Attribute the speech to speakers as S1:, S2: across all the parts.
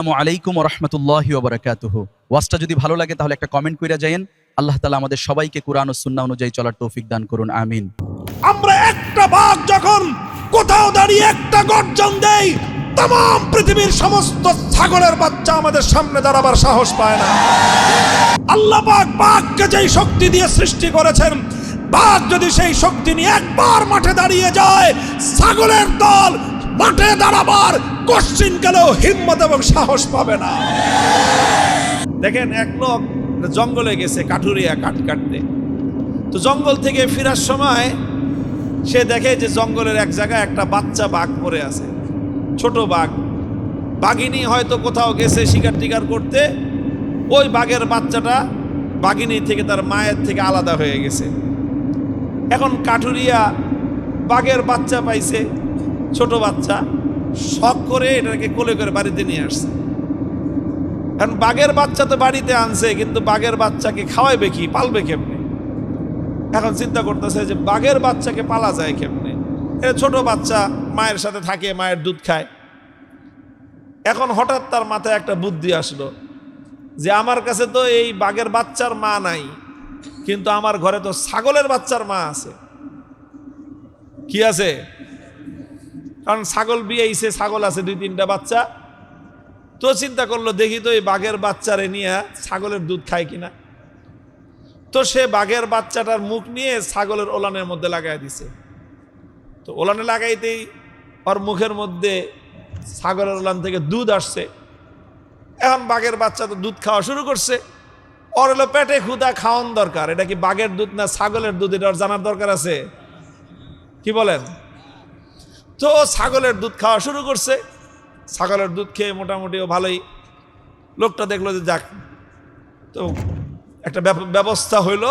S1: আসসালামু আলাইকুম ওয়া রাহমাতুল্লাহি ওয়া বারাকাতুহু। ওয়াজটা যদি ভালো লাগে তাহলে একটা কমেন্ট কইরা যায়েন। আল্লাহ তাআলা আমাদের সবাইকে কুরআন ও সুন্নাহ অনুযায়ী চলার তৌফিক দান করুন, আমিন।
S2: আমরা একটা বাঘ যখন কোথাও দাঁড়িয়ে একটা গর্জন দেই, तमाम পৃথিবীর সমস্ত ছাগলের বাচ্চা আমাদের সামনে দাঁড়াবার সাহস পায় না। আল্লাহ পাক বাঘকে যেই শক্তি দিয়ে সৃষ্টি করেছেন, বাঘ যদি সেই শক্তি নিয়ে একবার মাঠে দাঁড়িয়ে যায়, ছাগলের দল মাঠে দাঁড়াবার কোশ্চিন গেলেও হিম্মত এবং সাহস পাবে না। দেখেন, এক লোক জঙ্গলে গেছে কাঠুরিয়া কাঠ কাটতে। তো জঙ্গল থেকে ফেরার সময় সে দেখে যে জঙ্গলের এক জায়গায় একটা বাচ্চা বাঘ পড়ে আছে, ছোট বাঘ। বাঘিনী হয়তো কোথাও গেছে শিকার টিকার করতে, ওই বাঘের বাচ্চাটা বাঘিনী থেকে তার মায়ের থেকে আলাদা হয়ে গেছে। এখন কাঠুরিয়া বাঘের বাচ্চা পাইছে, ছোট বাচ্চা, শখ করে এটাকে কোলে করে বাড়িতে নিয়ে আসছে। কারণ বাঘের বাচ্চা তো বাড়িতে আনছে, কিন্তু বাঘের বাচ্চাকে খাওয়াইবে কি, পালবে কেমনে? এখন চিন্তা করতেছে যে বাঘের বাচ্চাকে পালা যায় কেমনে। ছোট বাচ্চা মায়ের সাথে থাকে, মায়ের দুধ খায়। এখন হঠাৎ তার মাথায় একটা বুদ্ধি আসলো যে আমার কাছে তো এই বাঘের বাচ্চার মা নাই, কিন্তু আমার ঘরে তো ছাগলের বাচ্চার মা আছে। কি আছে? কারণ ছাগল বিয়েছে, ছাগল আছে 2-3টা বাচ্চা। তো চিন্তা করলো দেখি তো এই বাঘের বাচ্চারে নিয়ে ছাগলের দুধ খায় কিনা। তো সে বাঘের বাচ্চাটার মুখ নিয়ে ছাগলের ওলানের মধ্যে লাগাই দিছে। তো ওলানে লাগাইতেই ওর মুখের মধ্যে ছাগলের ওলান থেকে দুধ আসছে। এখন বাঘের বাচ্চা তো দুধ খাওয়া শুরু করছে। ওর হলো পেটে ক্ষুধা, খাওয়ান দরকার। এটা কি বাঘের দুধ না ছাগলের দুধ, এটা ওর জানার দরকার আছে। কি বলেন? তো ছাগলের দুধ খাওয়া শুরু করছে। ছাগলের দুধ খেয়ে মোটামুটি ও ভালোই। লোকটা দেখলো যে যাক, তো একটা ব্যবস্থা হইল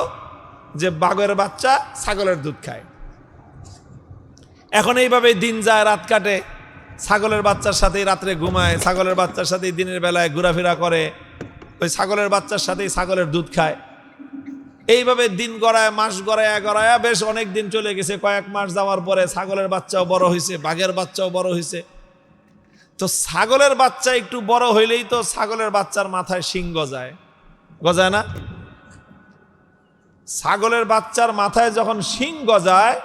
S2: যে বাঘের বাচ্চা ছাগলের দুধ খায়। এখন এইভাবে দিন যায়, রাত কাটে। ছাগলের বাচ্চার সাথেই রাত্রে ঘুমায়, ছাগলের বাচ্চার সাথেই দিনের বেলায় ঘোরাফেরা করে, ওই ছাগলের বাচ্চার সাথেই ছাগলের দুধ খায়। এইভাবে দিন গড়ায়, মাস গড়ায়া বেশ অনেক দিন চলে গেছে। কয়েক মাস যাওয়ার পরে ছাগলের বাচ্চাও বড় হয়েছে, বাঘের বাচ্চাও বড় হয়েছে। তো ছাগলের বাচ্চা একটু বড় হইলেই তো ছাগলের বাচ্চার মাথায় শিং গজায়, গজায় না? ছাগলের বাচ্চার মাথায় যখন শিং গজায়,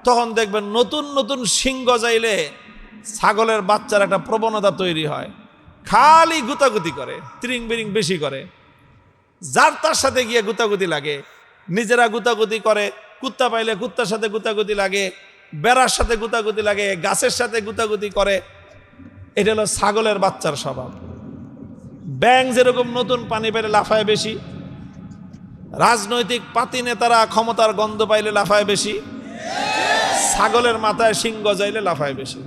S2: তখন দেখবেন নতুন নতুন শিং গজাইলে ছাগলের বাচ্চার একটা প্রবণতা তৈরি হয়, খালি গুতাগুতি করে, ত্রিং বিরিং বেশি করে, যার তার সাথে গিয়ে গুতাগুতি লাগে। নিজেরা গুতাগুতি করে, কুত্তা পাইলে কুত্তার সাথে গুতাগুতি লাগে, বেড়ার সাথে গুতাগুতি লাগে, গাছের সাথে গুতাগুতি করে। এটা হলো ছাগলের বাচ্চার স্বভাব। ব্যাঙ যেরকম নতুন পানি পেলে লাফায় বেশি, রাজনৈতিক পাতি নেতারা ক্ষমতার গন্ধ পাইলে লাফায় বেশি, ছাগলের মাথায় শিং গজাইলে লাফায় বেশি।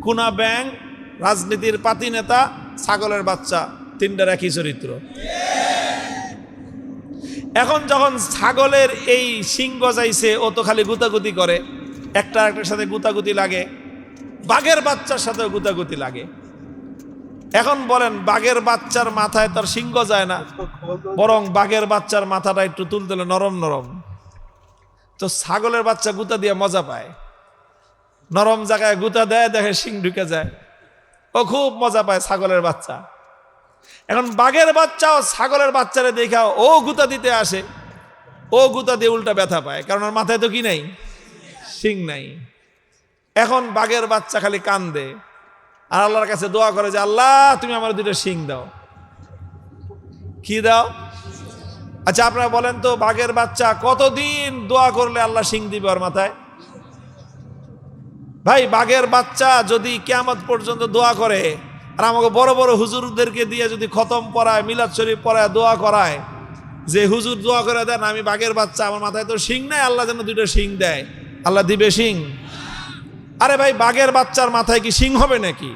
S2: কুনা ব্যাঙ, রাজনীতির পাতি নেতা, ছাগলের বাচ্চা, তিনটার একই চরিত্র। এখন যখন ছাগলের এই শিং গজাইছে, ও তো খালি গুতাগুতি করে, একটা আরেকটার সাথে গুতাগুতি লাগে, বাঘের বাচ্চার সাথে গুতাগুতি লাগে। এখন বলেন, বাঘের বাচ্চার মাথায় তার শিং গজায় না, বরং বাঘের বাচ্চার মাথাটা একটু তুলতে নরম নরম। তো ছাগলের বাচ্চা গুতা দিয়ে মজা পায়, নরম জায়গায় গুতা দেয়, দেখে শিং ঢুকে যায়, ও খুব মজা পায় ছাগলের বাচ্চা। এখন বাঘের বাচ্চাও ছাগলের বাচ্চারে দেখা ও গুতা দিতে আসে, ও গুতা দিয়ে উল্টা ব্যথা পায়, কারণ ওর মাথায় তো কি নাই, শিং নাই। এখন বাঘের বাচ্চা খালি কান্দে আর আল্লাহর কাছে দোয়া করে যে আল্লাহ তুমি আমার 2টা শিং দাও। কি দাও? আচ্ছা আপনারা বলেন তো, বাঘের বাচ্চা কতদিন দোয়া করলে আল্লাহ শিং দিবে ওর মাথায়? ভাই, বাঘের বাচ্চা যদি কিয়ামত পর্যন্ত দোয়া করে, আর আমাকে বড় বড় হুজুরদেরকে দিয়ে যদি খতম পড়ায়, মিলাদ শরীফ পড়ায়, দোয়া করায় যে হুজুর দোয়া করে দেন আমি বাঘের বাচ্চা, আমার মাথায় তো শিং নাই, আল্লাহ যেন 2টা শিং দেয়, আল্লাহ দিবে শিং? আরে ভাই, বাঘের বাচ্চার মাথায় কি শিং হবে নাকি?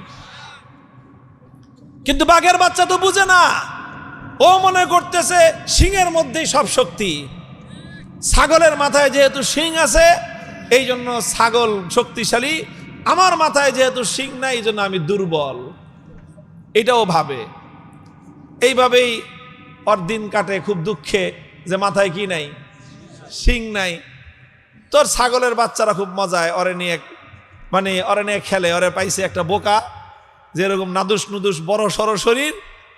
S2: কিন্তু বাঘের বাচ্চা তো বুঝে না, ও মনে করতেছে শিংয়ের মধ্যেই সব শক্তি। ছাগলের মাথায় যেহেতু শিং আছে, এই জন্য ছাগল শক্তিশালী, আমার মাথায় যেহেতু শিং নাই, এই জন্য আমি দুর্বল, এটাও ভাবে। এইভাবেই ওর দিন কাটে খুব দুঃখে, যে মাথায় কি নাই, শিং নাই। তোর ছাগলের বাচ্চারা খুব মজায় ওরে নিয়ে, মানে ওরে নিয়ে খেলে। ওরে পাইছে একটা বোকা, যেরকম নাদুস নুদুস বড় সড় শরীর,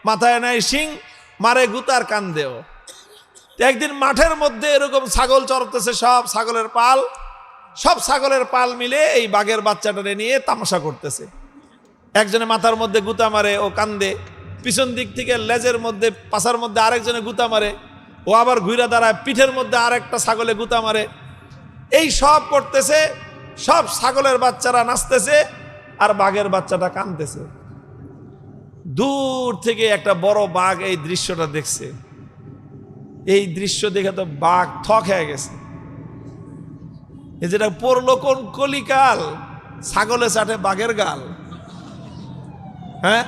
S2: মাথায় নাই শিং, মারে গুতার কান্দেও। একদিন মাঠের মধ্যে এরকম ছাগল চড়তেছে, সব ছাগলের পাল মিলে এই বাঘের বাচ্চাটারে নিয়ে তামাশা করতেছে। একজনে মাথার মধ্যে গুতা মারে, ও কান্দে। পিছন দিক থেকে লেজের মধ্যে, পাছার মধ্যে আরেকজনে গুতা মারে, ও আবার ঘুরে দাঁড়ায়, পিঠের মধ্যে আরেকটা ছাগলে গুতা মারে। এই সব করতেছে, সব ছাগলের বাচ্চারা নাচতেছে আর বাঘের বাচ্চাটা কাঁদতেছে। দূর থেকে একটা বড় বাঘ এই দৃশ্যটা দেখছে। এই দৃশ্য দেখে তো বাঘ থক হয়ে গেছে। এই যেটা পড়লো কোন কলিকাল, ছাগলে চাটে বাঘের গাল। হ্যাঁ,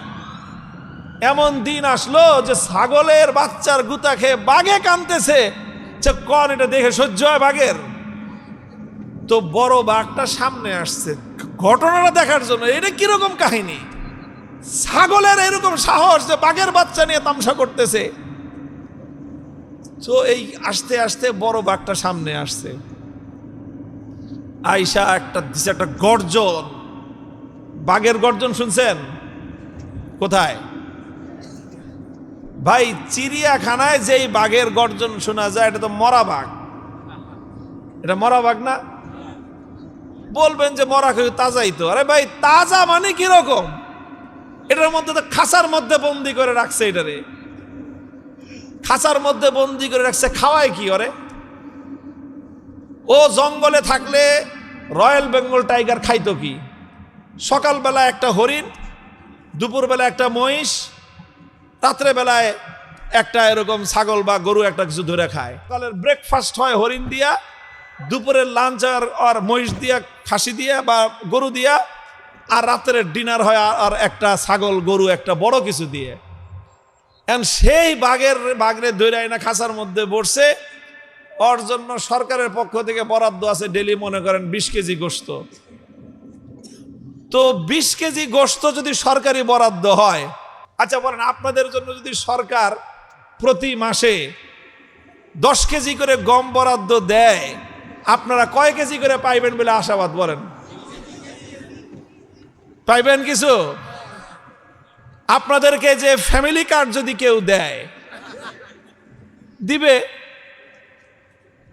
S2: এমন দিন আসলো যে ছাগলের বাচ্চার গুতা খেয়ে বাঘে কাঁদতেছে। কন এটা দেখে সহ্য হয় বাঘের? তো বড় বাঘটা সামনে আসছে ঘটনাটা দেখার জন্য। এটা কিরকম কাহিনী? ছাগলের এরকম সাহস যে বাঘের বাচ্চা নিয়ে তামসা করতেছে। তো এই আস্তে আস্তে বড় বাঘটা সামনে আসছে, আইসা একটা গর্জন, বাঘের গর্জন শুনছেন কোথায় ভাই? চিড়িয়াখানায় যেই বাঘের গর্জন শোনা যায় এটা তো মরা বাঘ। এটা মরা বাঘ না? বলবেন যে মরা খেয়ে তাজাই তো। আরে ভাই, তাজা মানে কিরকম? এটার মধ্যে তো খাঁচার মধ্যে বন্দি করে রাখছে। এটারে খাঁচার মধ্যে বন্দি করে রাখছে, খাওয়ায় কি করে? ও জঙ্গলে থাকলে রয়্যাল বেঙ্গল টাইগার খাইতো কি? সকালবেলা একটা হরিণ, দুপুরবেলা একটা মহিষ, রাত্রেবেলায় একটা এরকম ছাগল বা গরু একটা কিছু ধরে খায়। সকালের ব্রেকফাস্ট হয় হরিণ দিয়া, দুপুরের লাঞ্চ আর মহিষ দিয়া, খাসি দিয়া বা গরু দিয়া, আর রাতের ডিনার হয় আর একটা ছাগল গরু একটা বড় কিছু দিয়ে। সেই বাঘরে ধরে না খাঁচার মধ্যে বসছে। ওর জন্য সরকারের পক্ষ থেকে বরাদ্দ আছে ডেলি মনে করেন 20 কেজি গোশত। তো 20 কেজি গোশত যদি সরকারি বরাদ্দ হয়, আচ্ছা বলেন আপনাদের জন্য যদি সরকার প্রতি মাসে 10 কেজি করে গম বরাদ্দ দেয়, আপনারা কয় কেজি করে পাইবেন বলে আশাবাদ? বলেন, পাইবেন কিছু? আপনাদেরকে যে ফ্যামিলি কার্ড যদি কেউ দেয়, দিবে।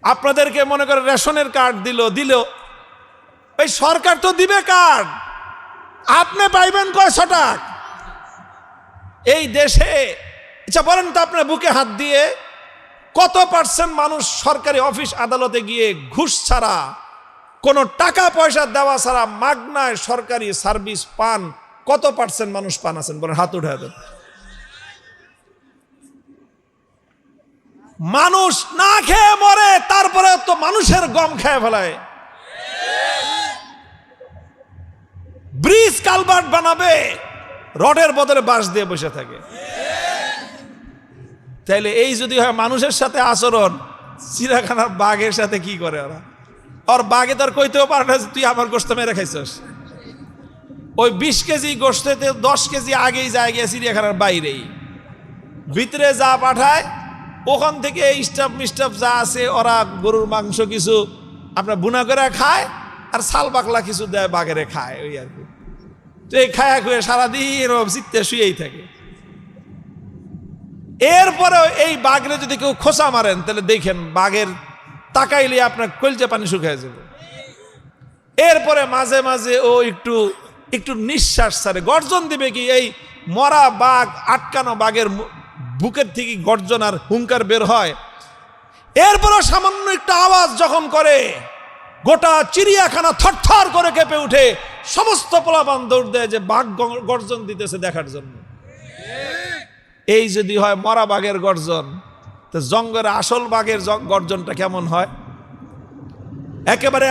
S2: আপনাদেরকে মনে করে রেশনের কার্ড দিল, এই সরকার তো দিবে কার্ড, আপনি পাইবেন কয়শো টাকা? এই দেশে আচ্ছা বলেন তো, আপনার বুকে হাত দিয়ে কত পার্সেন্ট মানুষ সরকারি অফিস আদালতে গিয়ে ঘুষ ছাড়া, কোনো টাকা পয়সা দেওয়া ছাড়া মাগনায় সরকারি সার্ভিস পান? কত পার্সেন্ট মানুষ পান আছেন বলেন? হাত উঠে দেন। মানুষ না খেয়ে মরে, তারপরে তো মানুষের গম খেয়ে ফেলায়। ব্রিজ কালভার্ট বানাবে, রডের বদলে বাঁশ দিয়ে বসে থাকে। তাইলে এই যদি হয় মানুষের সাথে আচরণ, চিড়িয়াখানার বাঘের সাথে কি করে ওরা? আর বাঘে তার কইতেও পারে না তুই আমার গোশত মেরে খাইছস। ওই 20 কেজি গোশতে 10 কেজি আগেই যায় গিয়ে চিড়িয়াখানার বাইরেই, ভিতরে যা পাঠায় ওখান থেকে স্টাফ মিস্টাফ যা আছে ওরা গরুর মাংস কিছু আপনার বুনা করে খায়, আর ছাল বাকলা কিছু দেয় বাঘেরে খায়। ওই আর কি। তো এই খায়া খুয়ে সারাদিন চিত্তে শুয়েই থাকে। এরপরে এই বাঘরে যদি কেউ খোসা মারেন, তাহলে দেখেন বাঘের তাকাইলে আপনার কলজে পানি শুকায় যাবে। এরপরে মাঝে মাঝে ও একটু নিঃশ্বাস ছাড়ে, গর্জন দিবে কি? এই মরা বাঘ, আটকানো বাঘের বুকের থেকে গর্জন আর হুঙ্কার বের হয়। এরপরও সামান্য একটু আওয়াজ যখন করে, গোটা চিড়িয়াখানা থরথর করে কেঁপে উঠে, সমস্ত পোলাপান দৌড় দেয় যে বাঘ গর্জন দিতেছে দেখার জন্য। এই যদি হয় মরা বাঘের গর্জন, তো জঙ্গলের আসল বাঘের গর্জনটা কেমন হয়? একেবারে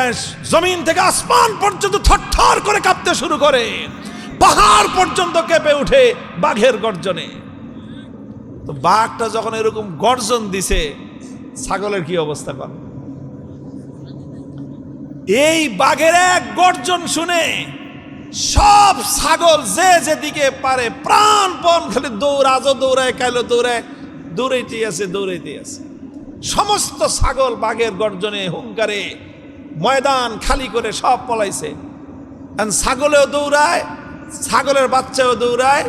S2: জমিন থেকে আসমান পর্যন্ত থরথর করে কাঁপতে শুরু করে, পাহাড় পর্যন্ত কেঁপে উঠে বাঘের গর্জনে। তো বাঘটা যখন এরকম গর্জন দিছে, ছাগলের কি অবস্থা করে? এই বাঘের এক গর্জন শুনে সব ছাগল যে যেদিকে পারে প্রাণপণ খালি দৌড়ায়, কাইলো দৌড়াইতেই আছে। সমস্ত ছাগল বাঘের গর্জনে হুঙ্কারে ময়দান খালি করে সব পলাইছে। ছাগলেও দৌড়ায়, ছাগলের বাচ্চাও দৌড়ায়,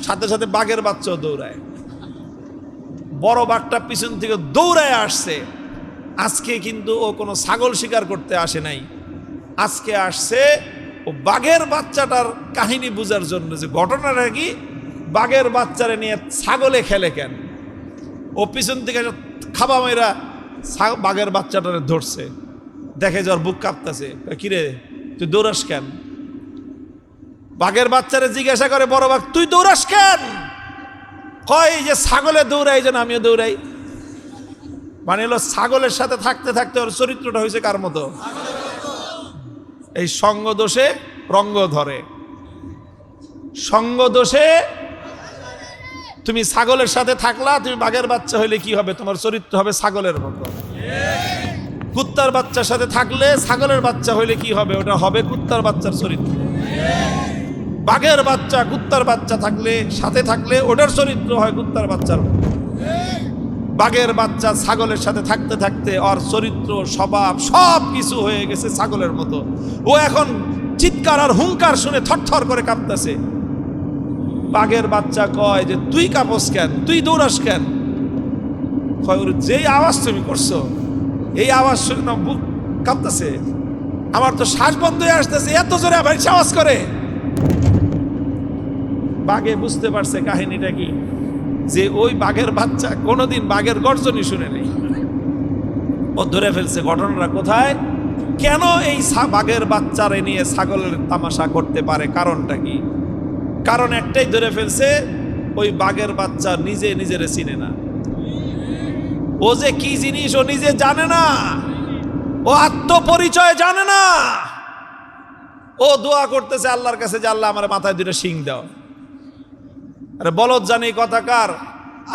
S2: সাথে সাথে বাঘের বাচ্চাও দৌড়ায়। বড় বাঘটা পিছন থেকে দৌড়ায় আসছে। আজকে কিন্তু ও কোনো ছাগল শিকার করতে আসে নাই, আজকে আসছে ও বাঘের বাচ্চাটার কাহিনী বোঝার জন্য, যে ঘটনাটা কি, বাঘের বাচ্চারে নিয়ে ছাগলে খেলে কেন। ও পিছন থেকে খাবা মেয়েরা বাঘের বাচ্চাটারে ধরছে, দেখে যে ওর বুক কাঁপতেছে। কিরে তুই দৌড়াস কেন? বাঘের বাচ্চারে জিজ্ঞাসা করে বড় বাঘ, তুই দৌড়াস কেন? কয় যে ছাগলে দৌড়াই, যেন আমিও দৌড়াই। মানে হলো ছাগলের সাথে থাকতে থাকতে ওর চরিত্রটা হয়েছে কার মতো? এই সঙ্গ দোষে রঙ্গ ধরে। সঙ্গ দোষে তুমি ছাগলের সাথে থাকলা, তুমি বাঘের বাচ্চা হইলে কি হবে? তোমার চরিত্র হবে ছাগলের মতো। কুত্তার বাচ্চার সাথে থাকলে ছাগলের বাচ্চা হইলে কি হবে? ওটা হবে কুত্তার বাচ্চার চরিত্র। বাঘের বাচ্চা কুত্তার বাচ্চা থাকলে, সাথে থাকলে ওটার চরিত্র হয় কুত্তার বাচ্চার মতো। বাঘের বাচ্চা ছাগলের সাথে থাকতে থাকতে ওর চরিত্র স্বভাব সব কিছু হয়ে গেছে ছাগলের মতো। ও এখন চিৎকার আর হুঙ্কার শুনে থরথর করে কাঁপতেছে। বাঘের বাচ্চা কয় যে তুই কাঁপস কেন, তুই দৌড়াস কেন? কয় ওর যেই আওয়াজ তুমি করছো, এই আওয়াজ শুনে না বুক কাঁপতেছে, আমার তো শ্বাস বন্ধ হয়ে আসতেছে, এত জোরে আবার আওয়াজ করে। বাঘে বুঝতে পারছে কাহিনীটা কি, যে ওই বাঘের বাচ্চা কোনোদিন বাঘের গর্জনই শুনে নেই। ও ধরে ফেলছে ঘটনাটা কোথায়, কেন এই বাঘের বাচ্চারে নিয়ে ছাগলের তামাশা করতে পারে, কারণটা কি? কারণ একটাই ধরে ফেলছে, ওই বাঘের বাচ্চা নিজে নিজের চিনে না। ও যে কি জিনিস ও নিজে জানে না, ও আত্মপরিচয় জানে না। ও দোয়া করতেছে আল্লাহর কাছে যে আল্লাহ আমার মাথায় দুটো শিং দাও। আরে বলদ জানি কথাকার,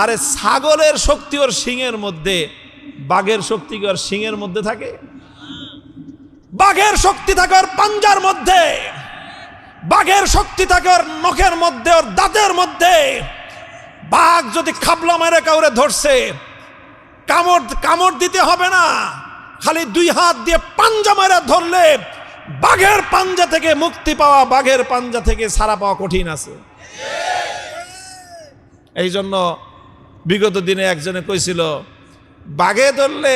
S2: আরে ছাগলের শক্তি ওর শিংয়ের মধ্যে, বাঘের শক্তি কি ওর শিংয়ের মধ্যে থাকে? বাঘের শক্তি থাকে ওর পাঞ্জার মধ্যে, বাঘের শক্তি থাকে ওর নখের মধ্যে, ওর দাঁতের মধ্যে। বাঘ যদি খাবলা মেরে কাউরে ধরছে, কামড় দিতে হবে না, খালি দুই হাত দিয়ে পাঞ্জা মেরে ধরলে বাঘের পাঞ্জা থেকে মুক্তি পাওয়া, বাঘের পাঞ্জা থেকে ছাড়া পাওয়া কঠিন আছে। এই জন্য বিগত দিনে একজনে কইছিল, বাঘে ধরলে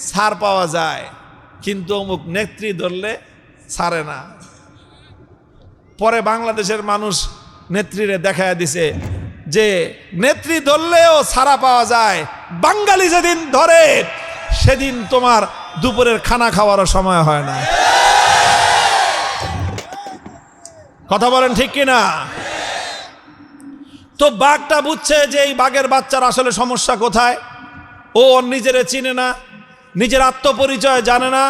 S2: ছাড় পাওয়া যায়, কিন্তু অমুক নেত্রী ধরলে ছাড়ে না। পরে বাংলাদেশের মানুষ নেত্রীরে দেখায় দিছে যে নেত্রী ধরলেও ছাড়া পাওয়া যায়, বাঙালি যেদিন ধরে সেদিন তোমার দুপুরের খানা খাওয়ারও সময় হয় না। কথা বলেন ঠিক কিনা? তো বাঘটা বুঝছে যে এই বাঘের বাচ্চার আসলে সমস্যা কোথায়। ও নিজেরে চিনে না, নিজের আত্মপরিচয় জানে না।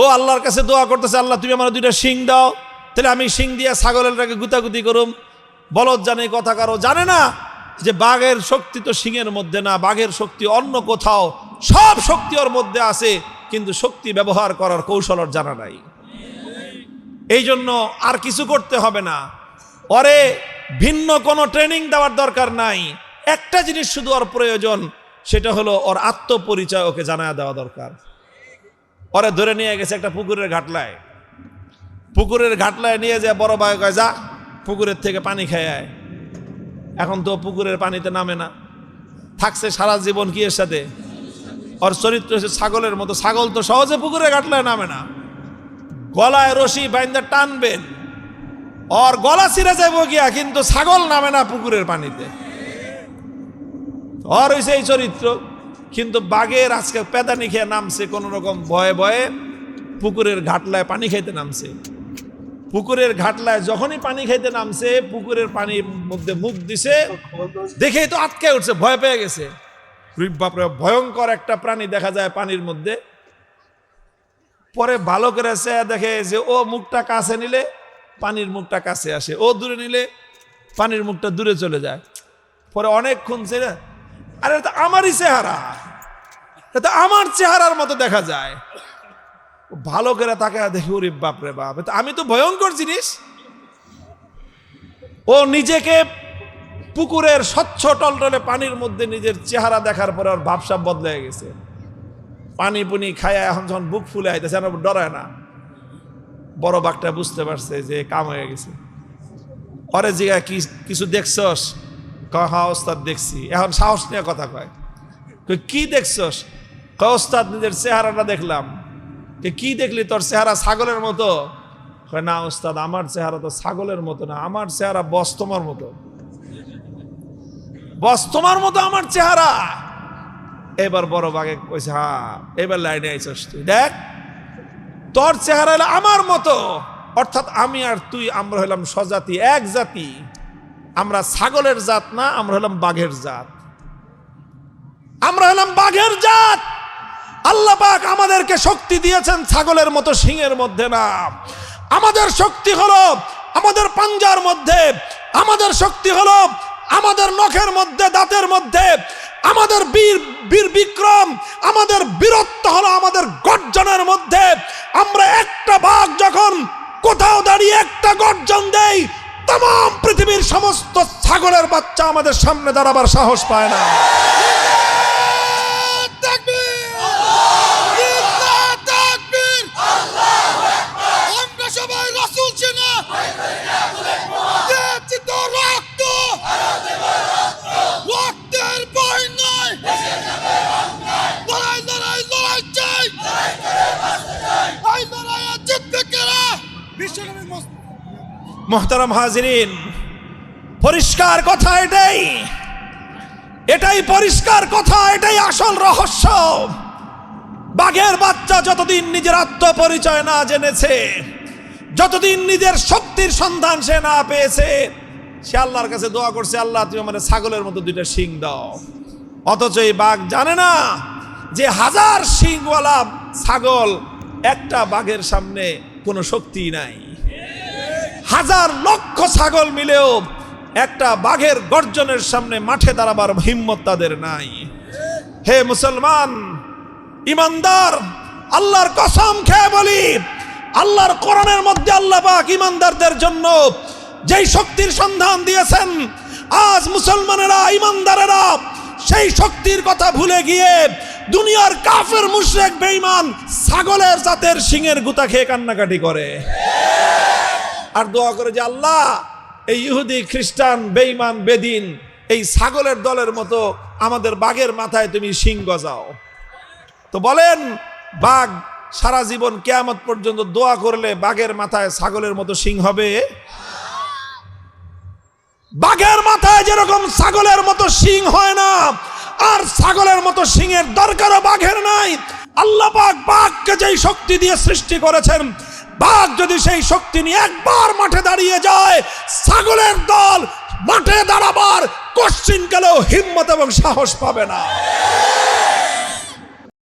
S2: ও আল্লাহর কাছে দোয়া করতেছে, আল্লাহ তুমি আমার দুইটা শিং দাও, তাহলে আমি শিং দিয়ে ছাগলেরটাকে গুতাগুতি করুম। বলদ জানে কথা কারো জানে না যে বাঘের শক্তি তো শিংয়ের মধ্যে না, বাঘের শক্তি অন্য কোথাও। সব শক্তি ওর মধ্যে আছে, কিন্তু শক্তি ব্যবহার করার কৌশল ওর জানা নাই। এই জন্য আর কিছু করতে হবে না, ওরে ভিন্ন কোনো ট্রেনিং দেওয়ার দরকার নাই। একটা জিনিস শুধু ওর প্রয়োজন, সেটা হলো ওর আত্মপরিচয় ওকে জানায় দেওয়া দরকার। ওরে ধরে নিয়ে গেছে একটা পুকুরের ঘাটলায়, পুকুরের ঘাটলায় নিয়ে যায় বড় ভাই কয় যা পুকুরের থেকে পানি খেয়ে আয়। এখন তো পুকুরের পানিতে নামে না, থাকছে সারা জীবন কি এর সাথে? ওর চরিত্র হচ্ছে ছাগলের মতো। ছাগল তো সহজে পুকুরের ঘাটলায় নামে না, গলায় রশি বাইন্দা টানবেন, ওর গলা ছিঁড়ে যাবো গিয়া, কিন্তু ছাগল নামে না পুকুরের পানিতে। ওর হয়েছে এই চরিত্র। কিন্তু বাঘের আজকে পেদানি খেয়ে নামছে কোন রকম ভয়ে ভয়ে পুকুরের ঘাটলায় পানি খাইতে নামছে। পুকুরের ঘাটলায় যখনই পানি খাইতে নামছে, পুকুরের পানির মধ্যে মুখ দিছে, দেখেই তো আটকে উঠছে, ভয় পেয়ে গেছে। বাপরে, ভয়ঙ্কর একটা প্রাণী দেখা যায় পানির মধ্যে। পরে ভালো করে দেখে যে ও মুখটা কাছে নিলে পানির মুখটা কাছে আসে, ও দূরে নিলে পানির মুখটা দূরে চলে যায়। পরে অনেকক্ষণ ছেড়ে, আরে এটা আমারই চেহারা, এটা আমার চেহারার মতো দেখা যায়। ভালো করে তাকে দেখি, ওরে বাপরে বাপ, আমি তো ভয়ঙ্কর জিনিস। ও নিজেকে পুকুরের স্বচ্ছ টলটলে পানির মধ্যে নিজের চেহারা দেখার পরে ওর ভাবসাব বদলে গেছে। পানি পুনি খায়, এখন যখন বুক ফুলে আইতেছে, ডরায় না। বড় বাঘটা বুঝতে পারছে যে কাম হয়ে গেছে। পরে জিগা কিছু দেখছস? হ্যাঁ ওস্তাদ দেখছি। এখন সাহস নিয়ে কথা কয়। কি দেখছস? ওস্তাদ নিজের চেহারাটা দেখলাম। কি দেখলি? তোর চেহারা ছাগলের মতো। না ওস্তাদ, আমার চেহারা তো ছাগলের মতো না, আমার চেহারা বস্তমার মতো। বস্তমার মতো আমার চেহারা। এবার বড় বাগে কইছে, হ্যাঁ এবার লাইনে আইছস তুই। দেখ তোর চেহারা হলো আমার মতো, অর্থাৎ আমি আর তুই আমরা হলাম স্বজাতি, এক জাতি। আমরা ছাগলের জাত না, আমরা হলাম বাঘের জাত। আমরা হলাম বাঘের জাত। আল্লাহ পাক আমাদেরকে শক্তি দিয়েছেন ছাগলের মতো সিংহের মধ্যে না। আমাদের শক্তি হলো আমাদের পাঞ্জার মধ্যে, আমাদের শক্তি হলো আমাদের নখের মধ্যে, দাঁতের মধ্যে। আমাদের বীর বিক্রম, আমাদের বীরত্ব হলো আমাদের গর্জনের মধ্যে। আমরা একটা বাঘ যখন কোথাও দাঁড়িয়ে একটা গর্জন দেই, तमाम পৃথিবীর সমস্ত ছাগলের বাচ্চা আমাদের সামনে দাঁড়াবার সাহস পায় না। মোহতারাম হাজিরিন, পরিষ্কার কথা এটাই, এটাই পরিষ্কার কথা, এটাই আসল রহস্য। বাঘের বাচ্চা যতদিন নিজের আত্মপরিচয় না জেনেছে, যতদিন নিজের শক্তির সন্ধান সে না পেয়েছে, সে আল্লাহর কাছে দোয়া করছে, আল্লাহ তুমি আমার ছাগলের মতো দুইটা শিং দাও। অথচ এই বাঘ জানে না যে হাজার শিংওয়ালা ছাগল একটা বাঘের সামনে কোনো শক্তি নাই। হাজার লক্ষ ছাগল মিলেও একটা বাঘের গর্জনের সামনে মাঠে দাঁড়াবার হিম্মত তাদের নাই। হে মুসলমান ইমানদার, আল্লাহর কসম খেয়ে বলি, আল্লাহর কোরআনের মধ্যে আল্লাহ পাক ইমানদারদের জন্য যেই শক্তির সন্ধান দিয়েছেন, আজ মুসলমানেরা ইমানদারেরা সেই শক্তির কথা ভুলে গিয়ে দুনিয়ার কাফের মুশরিক বেঈমান ছাগলের জাতের শিংয়ের গুতা খেয়ে কান্নাকাটি করে আর দোয়া করে যে আল্লাহ এই ইহুদি খ্রিস্টান বেঈমান বেদিন এই ছাগলের দলের মতো আমাদের বাঘের মাথায় তুমি শিং গজাও। তো বলেন, বাঘ সারা জীবন কিয়ামত পর্যন্ত দোয়া করলে বাঘের মাথায় ছাগলের মতো শিং হবে? বাঘের মাথায় যেরকম ছাগলের মতো শিং হয় না, আর ছাগলের মতো শিংয়ের দরকারও বাঘের নাই। আল্লাহ পাক বাঘকে যেই শক্তি দিয়ে সৃষ্টি করেছেন, বাঘ যদি সেই শক্তি নিয়ে একবার মাঠে দাঁড়িয়ে যায়, ছাগলের দল মাঠে দাঁড়াবার কোশ্চিন কালেও হিম্মত এবং সাহস পাবে না।